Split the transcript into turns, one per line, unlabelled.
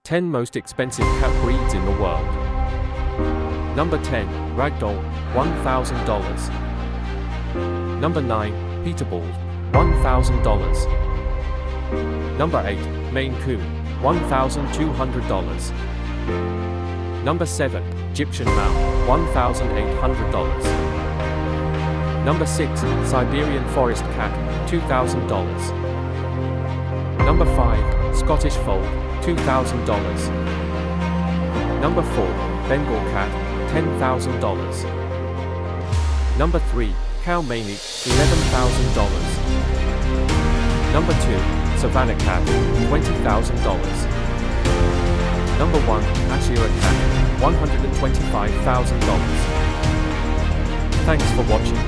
10 most expensive cat breeds in the world. Number 10, Ragdoll, $1,000. Number 9, Peterbald, $1,000. Number 8, Maine Coon, $1,200. Number 7, Egyptian Mouse, $1,800. Number 6, Siberian Forest Cat, $2,000. Number 5, Scottish Fold, $2,000. Number 4, Bengal Cat, $10,000. Number 3, Cow Maney, $11,000. Number 2, Savannah Cat, $20,000. Number 1, Ashera Cat, $125,000. Thanks for watching.